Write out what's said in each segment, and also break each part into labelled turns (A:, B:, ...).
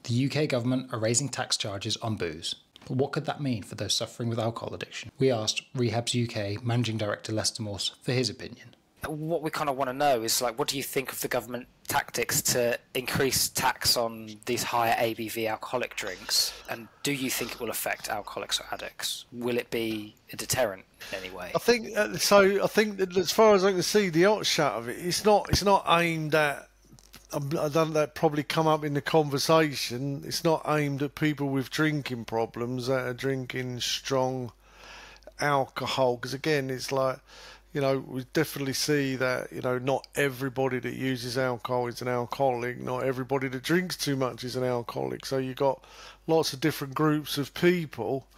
A: The UK government are raising tax charges on booze. But what could that mean for those suffering with alcohol addiction? We asked Rehabs UK Managing Director Lester Morse for his opinion.
B: What we kind of want to know is, like, what do you think of the government tactics to increase tax on these higher ABV alcoholic drinks? And do you think it will affect alcoholics or addicts? Will it be a deterrent in any way?
C: I think so. I think that as far as I can see, the upshot of it, it's not aimed at. I don't know, that probably come up in the conversation. It's not aimed at people with drinking problems that are drinking strong alcohol. Because again, it's like, you know, we definitely see that, you know, not everybody that uses alcohol is an alcoholic. Not everybody that drinks too much is an alcoholic. So you've got lots of different groups of people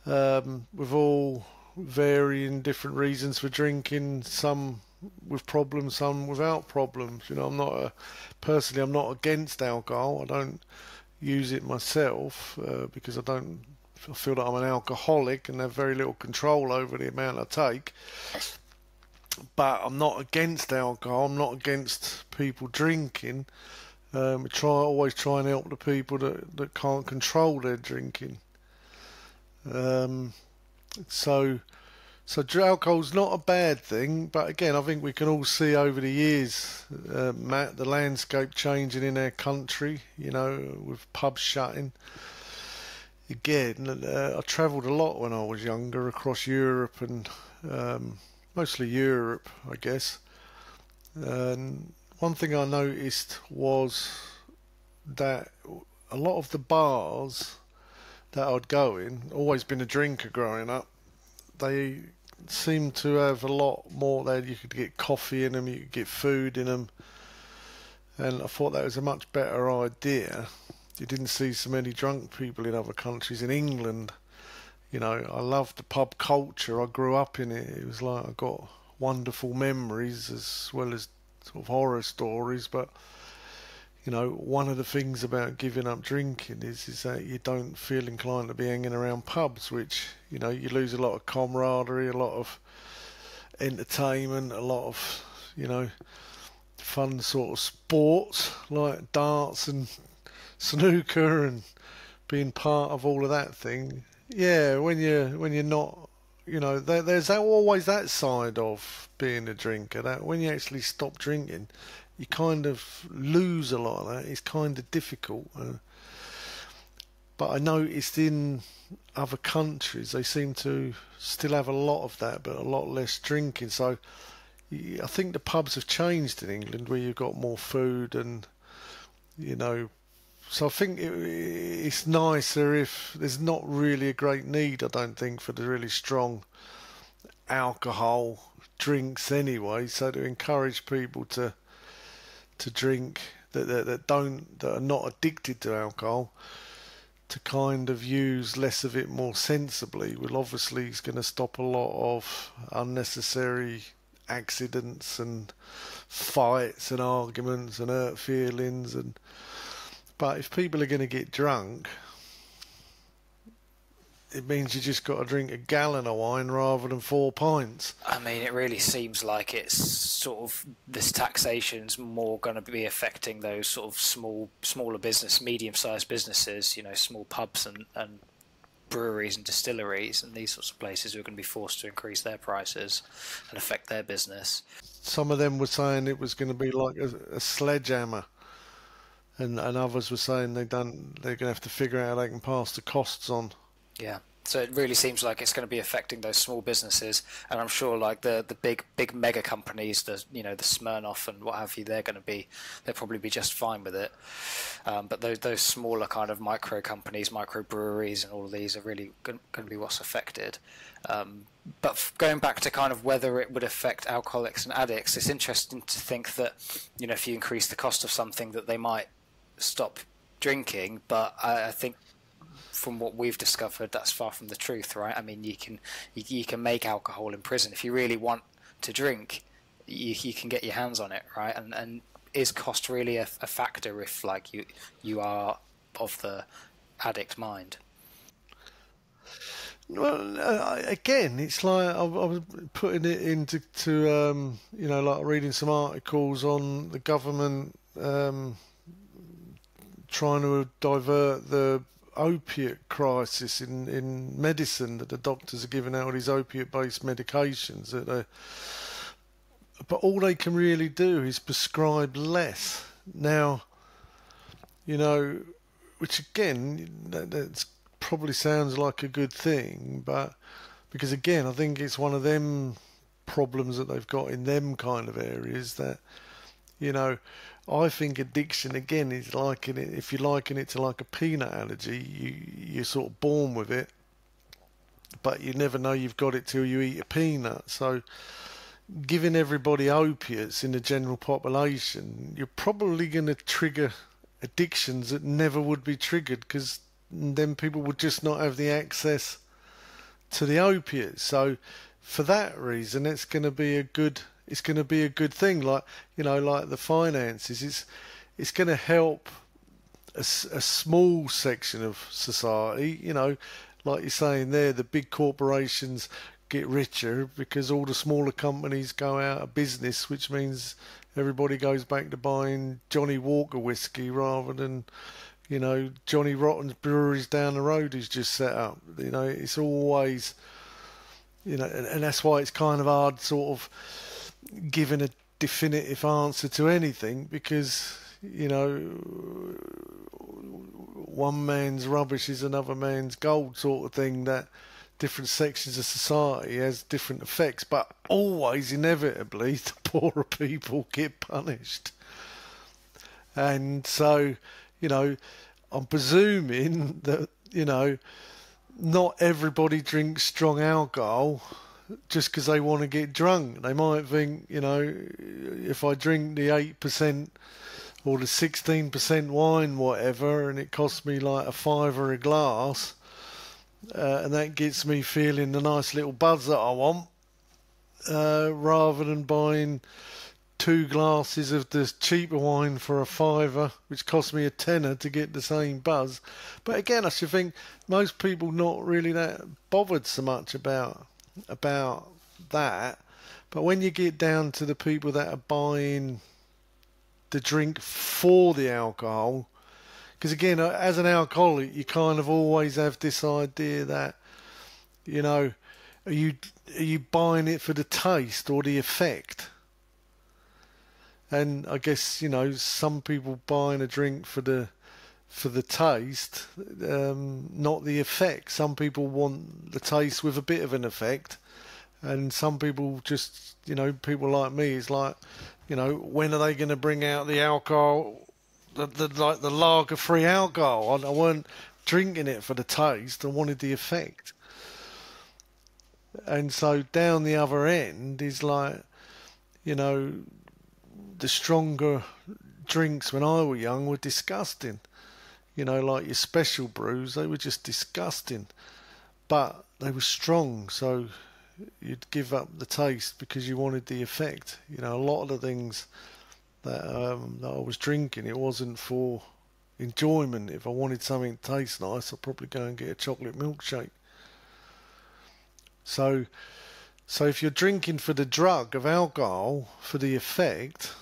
C: with all varying different reasons for drinking. Some with problems, some without problems. You know, I'm not against alcohol. I don't use it myself because I feel that I'm an alcoholic and have very little control over the amount I take. But I'm not against alcohol. I'm not against people drinking. Always try and help the people that can't control their drinking. So alcohol's not a bad thing, but again, I think we can all see over the years, Matt, the landscape changing in our country, you know, with pubs shutting. Again, I travelled a lot when I was younger across Europe and mostly Europe, I guess. And one thing I noticed was that a lot of the bars that I'd go in, always been a drinker growing up, they seemed to have a lot more there. You could get coffee in them, you could get food in them, and I thought that was a much better idea. You didn't see so many drunk people in other countries. In England, you know, I loved the pub culture. I grew up in it. It was like I got wonderful memories as well as sort of horror stories. But you know, one of the things about giving up drinking is that you don't feel inclined to be hanging around pubs, which, you know, you lose a lot of camaraderie, a lot of entertainment, a lot of, you know, fun sort of sports like darts and snooker and being part of all of that thing. Yeah, when you're not, you know, there's always that side of being a drinker, that when you actually stop drinking, you kind of lose a lot of that. It's kind of difficult. But I noticed in other countries, they seem to still have a lot of that, but a lot less drinking. So I think the pubs have changed in England, where you've got more food and, you know, so I think it's nicer if there's not really a great need, I don't think, for the really strong alcohol drinks anyway. So to encourage people to drink that are not addicted to alcohol, to kind of use less of it more sensibly, well, obviously it's going to stop a lot of unnecessary accidents and fights and arguments and hurt feelings. But if people are going to get drunk, it means you just got to drink a gallon of wine rather than 4 pints.
B: I mean, it really seems like it's sort of, this taxation's more going to be affecting those sort of smaller business, medium-sized businesses, you know, small pubs and breweries and distilleries and these sorts of places who are going to be forced to increase their prices and affect their business.
C: Some of them were saying it was going to be like a sledgehammer, and others were saying they're going to have to figure out how they can pass the costs on.
B: Yeah, so it really seems like it's going to be affecting those small businesses, and I'm sure like the big mega companies, the Smirnoff and what have you, they'll probably be just fine with it. But those smaller kind of micro companies, micro breweries, and all of these are really going to be what's affected. But going back to kind of whether it would affect alcoholics and addicts, it's interesting to think that, you know, if you increase the cost of something, that they might stop drinking. But I think, from what we've discovered, that's far from the truth, right? I mean, you can make alcohol in prison. If you really want to drink, you can get your hands on it, right? And is cost really a factor if, like, you are of the addict mind?
C: Well, again, it's like I was putting it into you know, like reading some articles on the government trying to divert the opiate crisis in medicine, that the doctors are giving out all these opiate-based medications but all they can really do is prescribe less. Now, which again, that probably sounds like a good thing, but because again, I think it's one of them problems that they've got in them kind of areas that, I think addiction again is if you're liking it to like a peanut allergy, you're sort of born with it, but you never know you've got it till you eat a peanut. So giving everybody opiates in the general population, you're probably going to trigger addictions that never would be triggered, because then people would just not have the access to the opiates. So for that reason, it's going to be a good thing. Like like the finances, it's going to help a small section of society. Like you're saying there, the big corporations get richer because all the smaller companies go out of business, which means everybody goes back to buying Johnny Walker whiskey rather than Johnny Rotten's breweries down the road he's just set up. It's always and that's why it's kind of hard sort of giving a definitive answer to anything, because one man's rubbish is another man's gold sort of thing, that different sections of society has different effects, but always inevitably the poorer people get punished. And so I'm presuming that not everybody drinks strong alcohol just because they want to get drunk. They might think, if I drink the 8% or the 16% wine, whatever, and it costs me like £5 a glass, and that gets me feeling the nice little buzz that I want, rather than buying 2 glasses of the cheaper wine for £5, which cost me £10 to get the same buzz. But again, I should think most people not really that bothered so much about that. But when you get down to the people that are buying the drink for the alcohol, because again, as an alcoholic, you kind of always have this idea that, are you buying it for the taste or the effect? And I guess, some people buying a drink for the taste, not the effect. Some people want the taste with a bit of an effect, and some people just, people like me, is like, when are they going to bring out the alcohol, the lager-free alcohol? I weren't drinking it for the taste. I wanted the effect. And so down the other end is like, the stronger drinks when I was young were disgusting. Like your special brews, they were just disgusting. But they were strong, so you'd give up the taste because you wanted the effect. A lot of the things that I was drinking, it wasn't for enjoyment. If I wanted something to taste nice, I'd probably go and get a chocolate milkshake. So if you're drinking for the drug of alcohol, for the effect,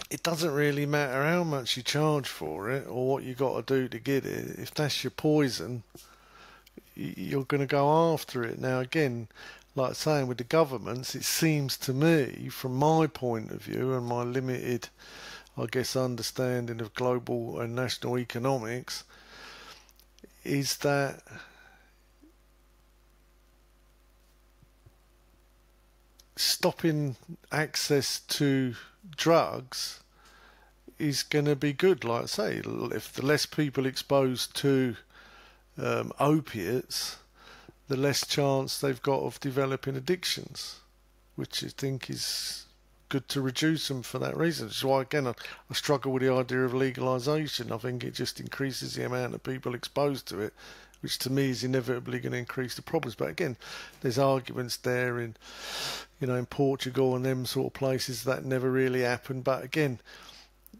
C: it doesn't really matter how much you charge for it or what you got to do to get it. If that's your poison, you're going to go after it. Now again, like saying with the governments, it seems to me, from my point of view and my limited, I guess, understanding of global and national economics, is that stopping access to drugs is going to be good. Like I say, if the less people exposed to opiates, the less chance they've got of developing addictions, which I think is good to reduce them for that reason. Which is why, again, I struggle with the idea of legalisation. I think it just increases the amount of people exposed to it, which to me is inevitably going to increase the problems. But again, there's arguments there in Portugal and them sort of places that never really happened. But again,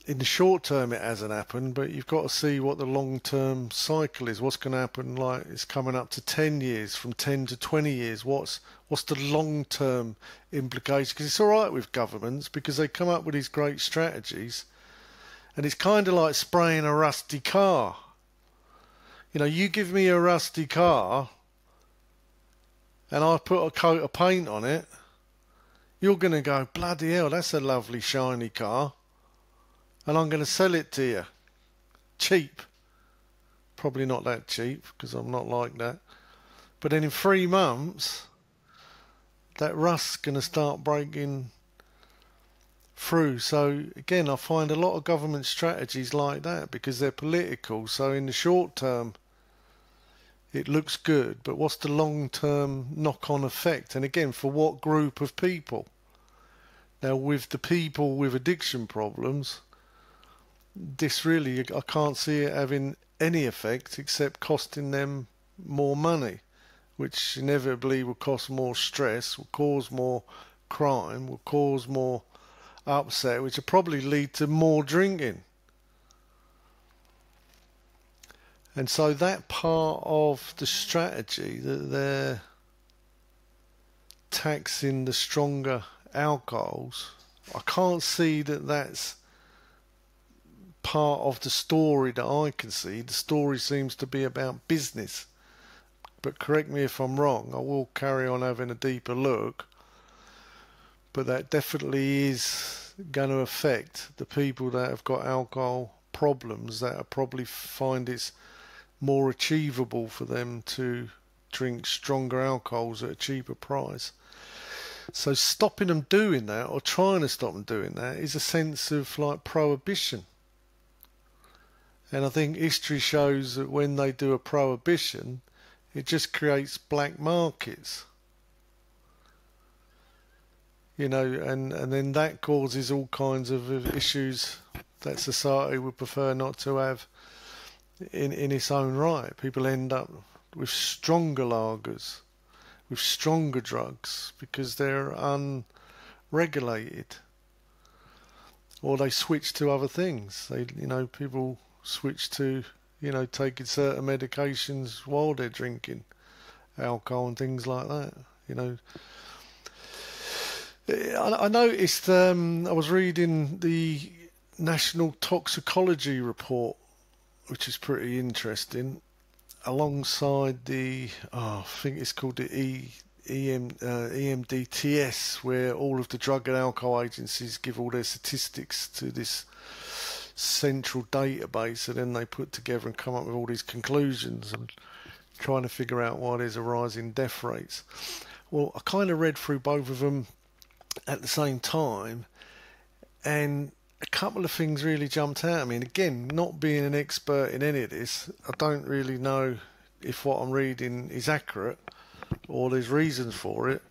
C: in the short term it hasn't happened, but you've got to see what the long term cycle is. What's going to happen? Like, it's coming up to 10 years, from 10 to 20 years. What's the long term implication? Because it's all right with governments because they come up with these great strategies, And it's kind of like spraying a rusty car. You know, you give me a rusty car and I put a coat of paint on it, you're going to go, bloody hell, that's a lovely shiny car. And I'm going to sell it to you. Cheap. Probably not that cheap, because I'm not like that. But then in 3 months, that rust's going to start breaking through. So again, I find a lot of government strategies like that because they're political. So in the short term, it looks good, but what's the long-term knock-on effect? And again, for what group of people? Now, with the people with addiction problems, this really, I can't see it having any effect except costing them more money, which inevitably will cost more stress, will cause more crime, will cause more upset, which will probably lead to more drinking. And so that part of the strategy, that they're taxing the stronger alcohols, I can't see that that's part of the story that I can see. The story seems to be about business. But correct me if I'm wrong, I will carry on having a deeper look. But that definitely is going to affect the people that have got alcohol problems, that are probably find it's more achievable for them to drink stronger alcohols at a cheaper price. So stopping them doing that, or trying to stop them doing that, is a sense of like prohibition. And I think history shows that when they do a prohibition, it just creates black markets. You know, and then that causes all kinds of issues that society would prefer not to have in its own right. People end up with stronger lagers, with stronger drugs, because they're unregulated. Or they switch to other things. People switch to, taking certain medications while they're drinking alcohol and things like that. I noticed, I was reading the National Toxicology Report, which is pretty interesting, alongside the, I think it's called the EMDTS, where all of the drug and alcohol agencies give all their statistics to this central database, and then they put together and come up with all these conclusions and trying to figure out why there's a rise in death rates. Well, I kind of read through both of them at the same time, and a couple of things really jumped out at me. And again, not being an expert in any of this, I don't really know if what I'm reading is accurate or there's reasons for it.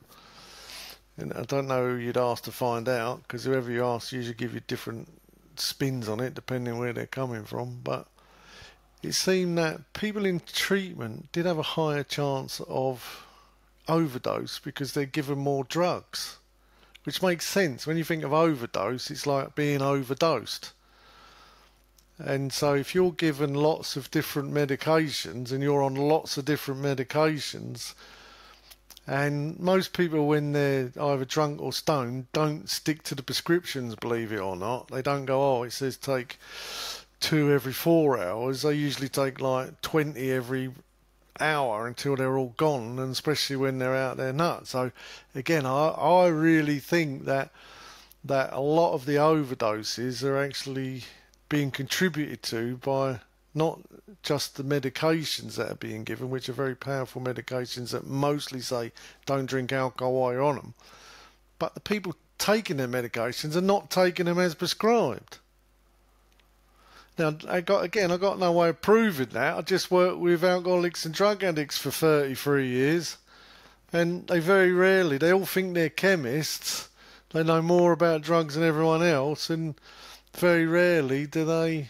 C: And I don't know who you'd ask to find out, because whoever you ask usually give you different spins on it depending on where they're coming from. But it seemed that people in treatment did have a higher chance of overdose because they're given more drugs. Which makes sense. When you think of overdose, it's like being overdosed. And so if you're given lots of different medications and you're on lots of different medications, and most people when they're either drunk or stoned don't stick to the prescriptions, believe it or not. They don't go, it says take 2 every 4 hours. They usually take like 20 every hour until they're all gone, and especially when they're out there nuts. So again, I really think that a lot of the overdoses are actually being contributed to by not just the medications that are being given, which are very powerful medications that mostly say don't drink alcohol while you're on them, but the people taking their medications are not taking them as prescribed. Now, I got no way of proving that. I just worked with alcoholics and drug addicts for 33 years. And they all think they're chemists. They know more about drugs than everyone else. And very rarely do they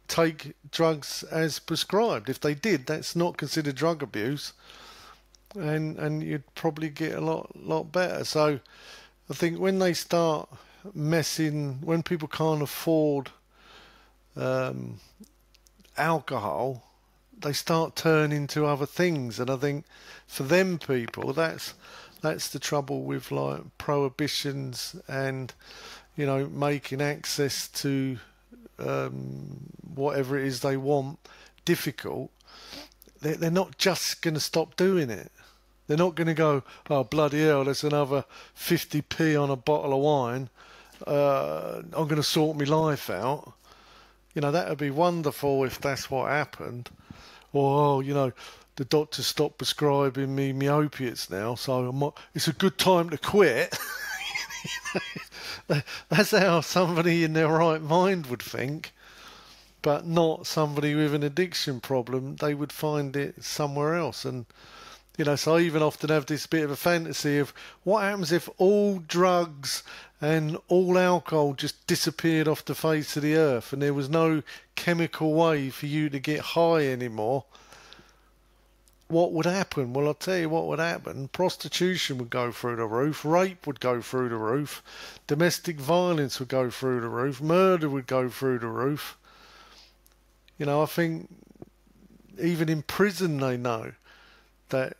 C: take drugs as prescribed. If they did, that's not considered drug abuse. And you'd probably get a lot better. So I think when they start when people can't afford alcohol, they start turning to other things. And I think for them people, that's the trouble with like prohibitions and making access to whatever it is they want difficult, they're not just going to stop doing it. They're not going to go, oh, bloody hell, there's another 50p on a bottle of wine. I'm going to sort my life out. You know, that would be wonderful if that's what happened. Or, oh, you know, the doctor stopped prescribing me opiates now, so it's a good time to quit. That's how somebody in their right mind would think, but not somebody with an addiction problem. They would find it somewhere else. And, you know, so I even often have this bit of a fantasy of what happens if all drugs and all alcohol just disappeared off the face of the earth and there was no chemical way for you to get high anymore. What would happen? Well, I'll tell you what would happen. Prostitution would go through the roof, rape would go through the roof, domestic violence would go through the roof, murder would go through the roof. You know, I think even in prison they know that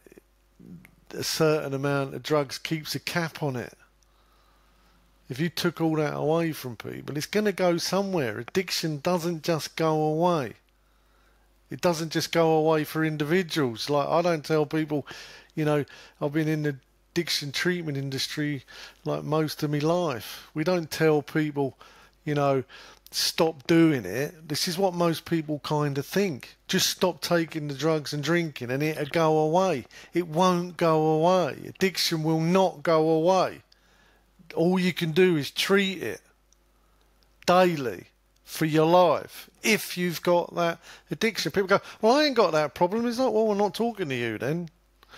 C: a certain amount of drugs keeps a cap on it. If you took all that away from people, it's going to go somewhere. Addiction doesn't just go away. It doesn't just go away for individuals. Like, I don't tell people, you know, I've been in the addiction treatment industry like most of my life. We don't tell people, you know, stop doing it. This is what most people kind of think. Just stop taking the drugs and drinking and it'll go away. It won't go away. Addiction will not go away. All you can do is treat it daily for your life. If you've got that addiction, people go, well, I ain't got that problem. It's like, well, I'm not talking to you then.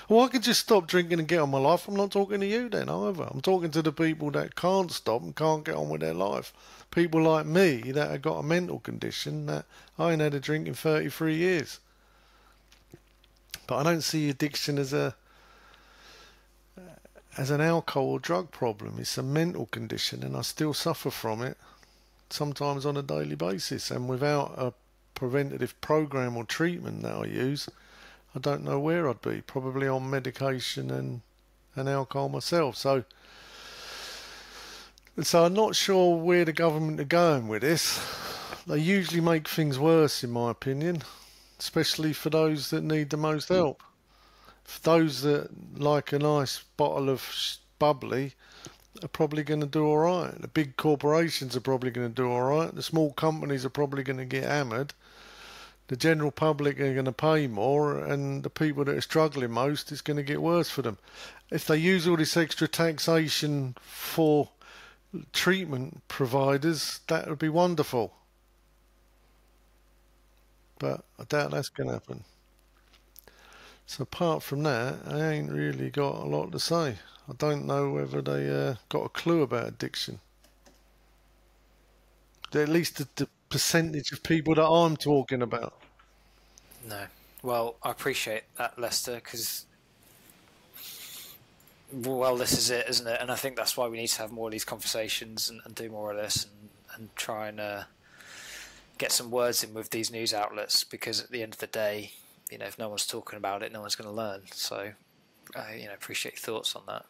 C: Well, I could just stop drinking and get on my life. I'm not talking to you then either. I'm talking to the people that can't stop and can't get on with their life. People like me that have got a mental condition that I ain't had a drink in 33 years. But I don't see addiction as an alcohol or drug problem. It's a mental condition and I still suffer from it, sometimes on a daily basis. And without a preventative program or treatment that I use, I don't know where I'd be. Probably on medication and alcohol myself. So I'm not sure where the government are going with this. They usually make things worse, in my opinion, especially for those that need the most help. For those that like a nice bottle of bubbly are probably going to do all right. The big corporations are probably going to do all right. The small companies are probably going to get hammered. The general public are going to pay more, and the people that are struggling most, is going to get worse for them. If they use all this extra taxation for treatment providers, that would be wonderful. But I doubt that's going to happen. So apart from that, I ain't really got a lot to say. I don't know whether they got a clue about addiction. At least the percentage of people that I'm talking about.
B: No. Well, I appreciate that, Lester, because, well, this is it, isn't it? And I think that's why we need to have more of these conversations and do more of this and try and get some words in with these news outlets, because at the end of the day, you know, if no one's talking about it, no one's going to learn. So, you know, appreciate your thoughts on that.